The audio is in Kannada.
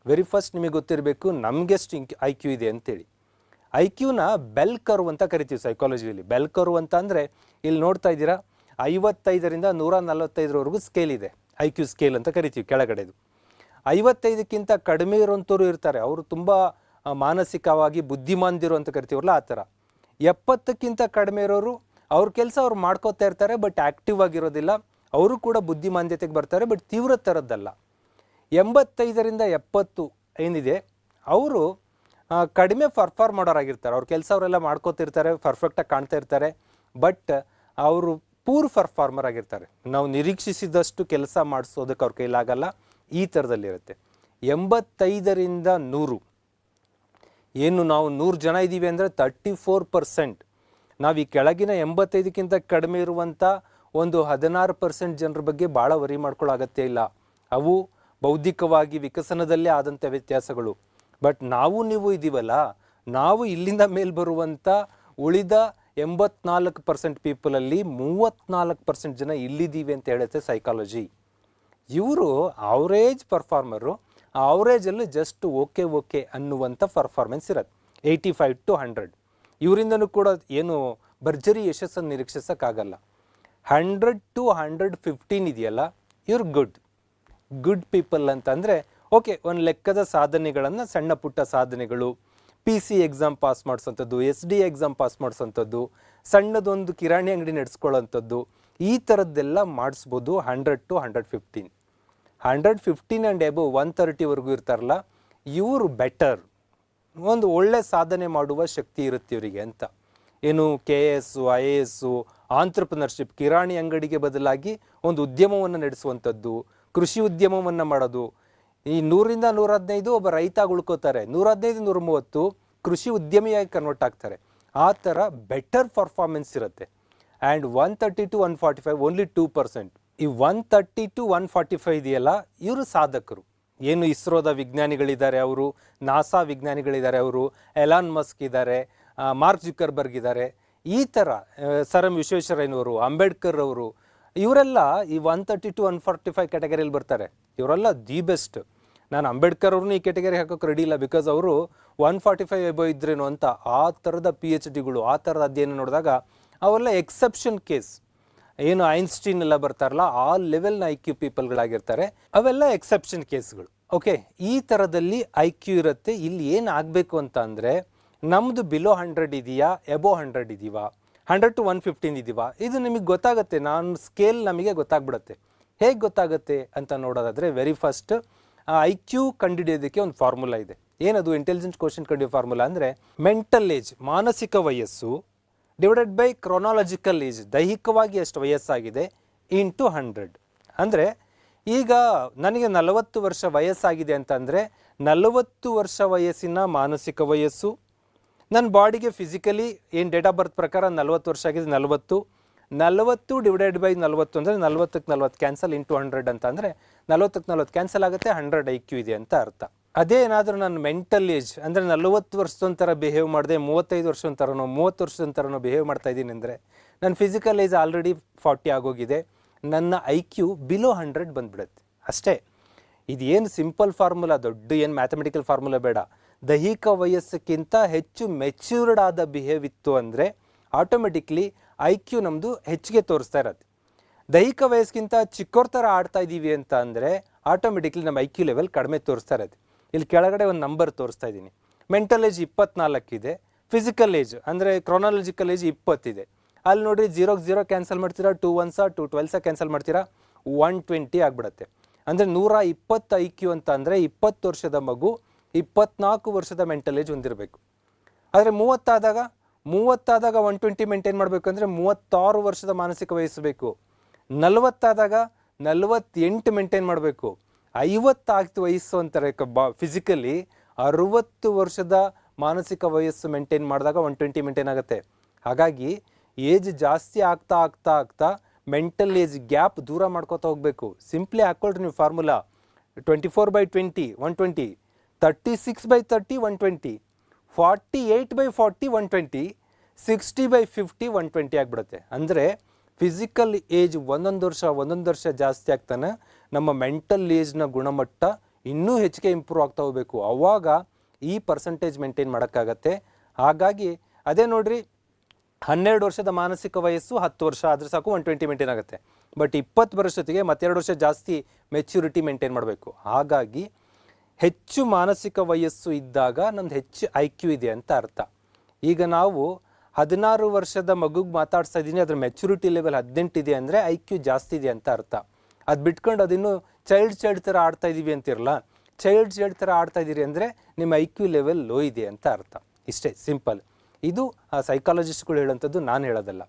ವೆರಿ ಫಸ್ಟ್ ನಿಮಗೆ ಗೊತ್ತಿರಬೇಕು ನಮಗೆಷ್ಟು ಐ ಕ್ಯೂ ಇದೆ ಅಂತೇಳಿ. ಐ ಕ್ಯೂನ ಬೆಲ್ ಕರ್ವ್ ಅಂತ ಕರಿತೀವಿ ಸೈಕಾಲಜಿಯಲ್ಲಿ. ಬೆಲ್ ಕರ್ವ್ ಅಂತ ಅಂದರೆ ಇಲ್ಲಿ ನೋಡ್ತಾ ಇದ್ದೀರಾ 55ರಿಂದ 145ರವರೆಗೂ ಸ್ಕೇಲ್ ಇದೆ, ಐ ಕ್ಯೂ ಸ್ಕೇಲ್ ಅಂತ ಕರಿತೀವಿ ಕೆಳಗಡೆದು. 55ಕ್ಕಿಂತ ಕಡಿಮೆ ಇರೋಂಥವ್ರು ಇರ್ತಾರೆ, ಅವರು ತುಂಬ ಮಾನಸಿಕವಾಗಿ ಬುದ್ಧಿಮಾಂದಿರು ಅಂತ ಕರಿತೀವಲ್ಲ ಆ ಥರ. 70ಕ್ಕಿಂತ ಕಡಿಮೆ ಇರೋರು ಅವ್ರ ಕೆಲಸ ಅವ್ರು ಮಾಡ್ಕೋತಾ ಇರ್ತಾರೆ, ಬಟ್ ಆ್ಯಕ್ಟಿವ್ ಆಗಿರೋದಿಲ್ಲ, ಅವರು ಕೂಡ ಬುದ್ಧಿಮಾಂದ್ಯತೆಗೆ ಬರ್ತಾರೆ, ಬಟ್ ತೀವ್ರ ಥರದ್ದಲ್ಲ. 85ರಿಂದ 70 ಏನಿದೆ ಅವರು ಕಡಿಮೆ ಪರ್ಫಾರ್ಮ್ ಮಾಡೋರಾಗಿರ್ತಾರೆ, ಅವ್ರ ಕೆಲಸ ಅವರೆಲ್ಲ ಮಾಡ್ಕೋತಿರ್ತಾರೆ, ಪರ್ಫೆಕ್ಟಾಗಿ ಕಾಣ್ತಾ ಇರ್ತಾರೆ, ಬಟ್ ಅವರು ಪೂರ್ ಪರ್ಫಾರ್ಮರ್ ಆಗಿರ್ತಾರೆ. ನಾವು ನಿರೀಕ್ಷಿಸಿದಷ್ಟು ಕೆಲಸ ಮಾಡಿಸೋದಕ್ಕೆ ಅವ್ರ ಕೈಲಾಗಲ್ಲ, ಈ ಥರದಲ್ಲಿರುತ್ತೆ. 85ರಿಂದ 100 ಏನು ನಾವು 100 ಜನ ಇದ್ದೀವಿ ಅಂದರೆ 34%. ನಾವು ಈ ಕೆಳಗಿನ 85ಕ್ಕಿಂತ ಕಡಿಮೆ ಇರುವಂಥ ಒಂದು 16% ಜನರ ಬಗ್ಗೆ ಭಾಳ ವರಿ ಮಾಡ್ಕೊಳ್ಳೋ ಅಗತ್ಯ ಇಲ್ಲ. ಅವು ಬೌದ್ಧಿಕವಾಗಿ ವಿಕಸನದಲ್ಲೇ ಆದಂಥ ವ್ಯತ್ಯಾಸಗಳು. ಬಟ್ ನೀವು ಇದ್ದೀವಲ್ಲ, ನಾವು ಇಲ್ಲಿಂದ ಮೇಲೆ ಬರುವಂಥ ಉಳಿದ 84% ಪೀಪಲಲ್ಲಿ 34% ಜನ ಇಲ್ಲಿದ್ದೀವಿ ಅಂತ ಹೇಳುತ್ತೆ ಸೈಕಾಲಜಿ. ಇವರು ಅವರೇಜ್ ಪರ್ಫಾರ್ಮರು, ಆ ಅವರೇಜಲ್ಲಿ ಜಸ್ಟ್ ಓಕೆ ಅನ್ನುವಂಥ ಪರ್ಫಾರ್ಮೆನ್ಸ್ ಇರುತ್ತೆ. 85 to 100 ಇವರಿಂದನೂ ಕೂಡ ಏನು ಭರ್ಜರಿ ಯಶಸ್ಸನ್ನು ನಿರೀಕ್ಷಿಸೋಕ್ಕಾಗಲ್ಲ. 100 to 115 ಇದೆಯಲ್ಲ, ಇವ್ರು ಗುಡ್ ಪೀಪಲ್ ಅಂತಂದರೆ ಓಕೆ, ಒಂದು ಲೆಕ್ಕದ ಸಾಧನೆಗಳನ್ನು, ಸಣ್ಣ ಪುಟ್ಟ ಸಾಧನೆಗಳು, PC ಎಕ್ಸಾಮ್ ಪಾಸ್ ಮಾಡಿಸೋಂಥದ್ದು, SD ಎಕ್ಸಾಮ್ ಪಾಸ್ ಮಾಡಿಸೋಂಥದ್ದು, ಸಣ್ಣದೊಂದು ಕಿರಾಣಿ ಅಂಗಡಿ ನಡೆಸ್ಕೊಳ್ಳೋಂಥದ್ದು, ಈ ಥರದ್ದೆಲ್ಲ ಮಾಡಿಸ್ಬೋದು. 100 to 115 ಆ್ಯಂಡ್ ಎಬೋ 130ವರೆಗೂ ಇರ್ತಾರಲ್ಲ, ಇವರು ಬೆಟರ್, ಒಂದು ಒಳ್ಳೆ ಸಾಧನೆ ಮಾಡುವ ಶಕ್ತಿ ಇರುತ್ತೆ ಇವರಿಗೆ ಅಂತ. ಏನು KS, IAS, ಆಂಟ್ರಪ್ರಿನರ್ಶಿಪ್, ಕಿರಾಣಿ ಅಂಗಡಿಗೆ ಬದಲಾಗಿ ಒಂದು ಉದ್ಯಮವನ್ನು ನಡೆಸುವಂಥದ್ದು, ಕೃಷಿ ಉದ್ಯಮವನ್ನು ಮಾಡೋದು. ಈ 100ರಿಂದ 115 ಒಬ್ಬ ರೈತ ಉಳ್ಕೋತಾರೆ, 115 130 ಕೃಷಿ ಉದ್ಯಮಿಯಾಗಿ ಕನ್ವರ್ಟ್ ಆಗ್ತಾರೆ. ಆ ಥರ ಬೆಟರ್ ಪರ್ಫಾರ್ಮೆನ್ಸ್ ಇರುತ್ತೆ. And 130 to 145 only 2%. ಈ 130 to 145 ಇದೆಯಲ್ಲ, ಇವರು ಸಾಧಕರು. ಏನು ಇಸ್ರೋದ ವಿಜ್ಞಾನಿಗಳಿದ್ದಾರೆ ಅವರು, ನಾಸಾ ವಿಜ್ಞಾನಿಗಳಿದ್ದಾರೆ ಅವರು, ಎಲಾನ್ ಮಸ್ಕ್ ಇದ್ದಾರೆ, ಮಾರ್ಕ್ ಜುಕರ್ಬರ್ಗ್ ಇದ್ದಾರೆ, ಈ ಥರ ಸರ್ ಎಂ ವಿಶ್ವೇಶ್ವರಯ್ಯನವರು, ಅಂಬೇಡ್ಕರ್ ಅವರು, ಇವರೆಲ್ಲ ಈ 130 to 145 ಕ್ಯಾಟಗರಿಯಲ್ಲಿ ಬರ್ತಾರೆ. ಇವರೆಲ್ಲ ದಿ ಬೆಸ್ಟ್. ನಾನು ಅಂಬೇಡ್ಕರ್ ಅವ್ರನ್ನೂ ಈ ಕ್ಯಾಟಗರಿ ಹಾಕೋಕೆ ರೆಡಿ ಇಲ್ಲ, ಬಿಕಾಸ್ ಅವರು 145 ಎಬೋ ಇದ್ರೇನು ಅಂತ. ಆ ಥರದ PhDಗಳು, ಆ ಥರದ ಅಧ್ಯಯನ ನೋಡಿದಾಗ ಅವೆಲ್ಲ ಎಕ್ಸೆಪ್ಷನ್ ಕೇಸ್. ಏನು ಐನ್ಸ್ಟೀನ್ ಎಲ್ಲ ಬರ್ತಾರಲ್ಲ, ಆ ಲೆವೆಲ್ನ ಐ ಕ್ಯೂ ಪೀಪಲ್ಗಳಾಗಿರ್ತಾರೆ, ಅವೆಲ್ಲ ಎಕ್ಸೆಪ್ಷನ್ ಕೇಸ್ಗಳು. ಓಕೆ, ಈ ಥರದಲ್ಲಿ ಐ ಕ್ಯೂ ಇರುತ್ತೆ. ಇಲ್ಲಿ ಏನು ಆಗಬೇಕು ಅಂತ ಅಂದರೆ, ನಮ್ಮದು ಬಿಲೋ 100 ಇದೆಯಾ, ಎಬೋ 100 ಇದೀವಾ, 100 to 115 ಇದೀವಾ, ಇದು ನಿಮಗೆ ಗೊತ್ತಾಗುತ್ತೆ. ಸ್ಕೇಲ್ ನಮಗೆ ಗೊತ್ತಾಗ್ಬಿಡುತ್ತೆ. ಹೇಗೆ ಗೊತ್ತಾಗುತ್ತೆ ಅಂತ ನೋಡೋದಾದರೆ, ವೆರಿ ಫಸ್ಟ್ ಐ ಕ್ಯೂ ಕಂಡುಹಿಡಿಯೋದಕ್ಕೆ ಒಂದು ಫಾರ್ಮುಲಾ ಇದೆ. ಏನದು ಇಂಟೆಲಿಜೆನ್ಸ್ ಕ್ವೋಷಂಟ್ ಕಂಡುಹಿಡಿಯೋ ಫಾರ್ಮುಲಾ ಅಂದರೆ, ಮೆಂಟಲ್ ಏಜ್, ಮಾನಸಿಕ ವಯಸ್ಸು, ಡಿವೈಡೆಡ್ ಬೈ ಕ್ರೊನಾಲಜಿಕಲ್ ಏಜ್, ದೈಹಿಕವಾಗಿ ಎಷ್ಟು ವಯಸ್ಸಾಗಿದೆ, ಇಂಟು 100. ಅಂದರೆ ಈಗ ನನಗೆ 40 ವರ್ಷ ವಯಸ್ಸಾಗಿದೆ ಅಂತಂದರೆ 40 ವರ್ಷ ವಯಸ್ಸಿನ ಮಾನಸಿಕ ವಯಸ್ಸು, ನನ್ನ ಬಾಡಿಗೆ ಫಿಸಿಕಲಿ ಏನು ಡೇಟ್ ಆಫ್ ಬರ್ತ್ ಪ್ರಕಾರ 40 ವರ್ಷ ಆಗಿದೆ, 40 ಡಿವೈಡೆಡ್ ಬೈ 40 ಅಂದರೆ 40ಕ್ಕೆ 40 ಕ್ಯಾನ್ಸಲ್ ಇಂಟು 100 ಅಂತ ಅಂದರೆ 40ಕ್ಕೆ 40 ಕ್ಯಾನ್ಸಲ್ ಆಗುತ್ತೆ, 100 ಐ ಕ್ಯೂ ಇದೆ ಅಂತ ಅರ್ಥ. ಅದೇ ಏನಾದರೂ ನಾನು ಮೆಂಟಲ್ ಏಜ್ ಅಂದರೆ 40 ವರ್ಷದೊಂಥರ ಬಿಹೇವ್ ಮಾಡಿದೆ, 35 ವರ್ಷದೊಂಥರನೋ 30 ವರ್ಷದೊಂಥರನೋ ಬಿಹೇವ್ ಮಾಡ್ತಾ ಇದ್ದೀನಿ ಅಂದರೆ, ನನ್ನ ಫಿಸಿಕಲ್ ಏಜ್ ಆಲ್ರೆಡಿ 40 ಆಗೋಗಿದೆ, ನನ್ನ ಐ ಕ್ಯೂ ಬಿಲೋ 100 ಬಂದುಬಿಡುತ್ತೆ ಅಷ್ಟೇ. ಇದು ಏನು ಸಿಂಪಲ್ ಫಾರ್ಮುಲಾ, ದೊಡ್ಡ ಏನು ಮ್ಯಾಥಮೆಟಿಕಲ್ ಫಾರ್ಮುಲಾ ಬೇಡ. ದೈಹಿಕ ವಯಸ್ಸಕ್ಕಿಂತ ಹೆಚ್ಚು ಮೆಚ್ಯೂರ್ಡ್ ಆದ ಬಿಹೇವ್ ಇತ್ತು ಅಂದರೆ ಆಟೋಮೆಟಿಕ್ಲಿ ಐ ಕ್ಯೂ ನಮ್ಮದು ಹೆಚ್ಚಿಗೆ ತೋರಿಸ್ತಾ ಇರತ್ತೆ. ದೈಹಿಕ ವಯಸ್ಸಿಗಿಂತ ಚಿಕ್ಕೋರ್ ಥರ ಆಡ್ತಾ ಇದ್ದೀವಿ ಅಂತ ಅಂದರೆ ಆಟೋಮೆಟಿಕ್ಲಿ ನಮ್ಮ ಐ ಕ್ಯೂ ಲೆವೆಲ್ ಕಡಿಮೆ ತೋರಿಸ್ತಾ ಇರತ್ತೆ. ಇಲ್ಲಿ ಕೆಳಗಡೆ ಒಂದು ನಂಬರ್ ತೋರಿಸ್ತಾ ಇದ್ದೀನಿ. ಮೆಂಟಲ್ ಏಜ್ 24 ಇದೆ, ಫಿಸಿಕಲ್ ಏಜ್ ಅಂದರೆ ಕ್ರೊನಾಲಜಿಕಲ್ ಏಜ್ 20 ಇದೆ. ಅಲ್ಲಿ ನೋಡಿರಿ 0ಗೆ 0 ಕ್ಯಾನ್ಸಲ್ ಮಾಡ್ತೀರಾ, 2 1s 2 12s ಕ್ಯಾನ್ಸಲ್ ಮಾಡ್ತೀರಾ, 120 ಆಗಿಬಿಡುತ್ತೆ. ಅಂದರೆ 120 ಐ ಕ್ಯೂ ಅಂತ ಅಂದರೆ 20 ವರ್ಷದ ಮಗು 24 ವರ್ಷದ ಮೆಂಟಲ್ ಏಜ್ ಹೊಂದಿರಬೇಕು. ಆದರೆ 30 ಆದಾಗ 120 ಮೇಂಟೈನ್ ಮಾಡಬೇಕು ಅಂದರೆ 36 ವರ್ಷದ ಮಾನಸಿಕ ವಯಸ್ಸು ಬೇಕು. 40 48 ಮೇಂಟೈನ್ ಮಾಡಬೇಕು. 50 ಆಗ್ತು ವಯಸ್ಸು ಅಂತಾರೆ ಫಿಸಿಕಲಿ, 60 ವರ್ಷದ ಮಾನಸಿಕ ವಯಸ್ಸು ಮೇಂಟೈನ್ ಮಾಡಿದಾಗ 120 ಮೇಂಟೈನ್ ಆಗುತ್ತೆ. ಹಾಗಾಗಿ ಏಜ್ ಜಾಸ್ತಿ ಆಗ್ತಾ ಮೆಂಟಲ್ ಏಜ್ ಗ್ಯಾಪ್ ದೂರ ಮಾಡ್ಕೋತಾ ಹೋಗಬೇಕು. ಸಿಂಪ್ಲಿ ಹಾಕ್ಕೊಳ್ರಿ ನೀವು ಫಾರ್ಮುಲಾ. 24/20 120, 36/30 120, 48/40 120, 60/50 120 ಆಗಿಬಿಡುತ್ತೆ. ಅಂದರೆ ಫಿಸಿಕಲ್ ಏಜ್ ಒಂದೊಂದು ವರ್ಷ ಜಾಸ್ತಿ ಆಗ್ತಾನೆ, ನಮ್ಮ ಮೆಂಟಲ್ ಏಜ್ನ ಗುಣಮಟ್ಟ ಇನ್ನೂ ಹೆಚ್ಚಿಗೆ ಇಂಪ್ರೂವ್ ಆಗ್ತಾ ಹೋಗಬೇಕು, ಆವಾಗ ಈ ಪರ್ಸೆಂಟೇಜ್ ಮೇಂಟೈನ್ ಮಾಡೋಕ್ಕಾಗತ್ತೆ. ಹಾಗಾಗಿ ಅದೇ ನೋಡ್ರಿ, 12 ವರ್ಷದ ಮಾನಸಿಕ ವಯಸ್ಸು 10 ವರ್ಷ ಆದರೆ ಸಾಕು 120 ಮೇಂಟೈನ್ ಆಗುತ್ತೆ. ಬಟ್ 20 ವರ್ಷದೊತ್ತಿಗೆ ಮತ್ತೆ 2 ವರ್ಷ ಜಾಸ್ತಿ ಮೆಚ್ಯೂರಿಟಿ ಮೇಂಟೈನ್ ಮಾಡಬೇಕು. ಹಾಗಾಗಿ ಹೆಚ್ಚು ಮಾನಸಿಕ ವಯಸ್ಸು ಇದ್ದಾಗ ನಮ್ದು ಹೆಚ್ಚು IQ ಇದೆ ಅಂತ ಅರ್ಥ. ಈಗ ನಾವು 16 ವರ್ಷದ ಮಗುಗೆ ಮಾತಾಡ್ಸ್ತಾ ಇದ್ದೀನಿ, ಅದ್ರ ಮೆಚುರಿಟಿ ಲೆವೆಲ್ 18 ಇದೆ ಅಂದರೆ IQ ಜಾಸ್ತಿ ಇದೆ ಅಂತ ಅರ್ಥ. ಅದು ಬಿಟ್ಕೊಂಡು ಅದಿನ್ನೂ ಚೈಲ್ಡ್ ಥರ ಆಡ್ತಾ ಇದ್ದೀವಿ ಅಂತಿರಲ್ಲ, ಚೈಲ್ಡ್ ಥರ ಆಡ್ತಾ ಇದ್ದೀರಿ ಅಂದರೆ ನಿಮ್ಮ IQ ಲೆವೆಲ್ ಲೋ ಇದೆ ಅಂತ ಅರ್ಥ. ಇಷ್ಟೇ ಸಿಂಪಲ್. ಇದು ಆ ಸೈಕಾಲಜಿಸ್ಟ್ಗಳು ಹೇಳೋಂಥದ್ದು, ನಾನು ಹೇಳೋದಲ್ಲ.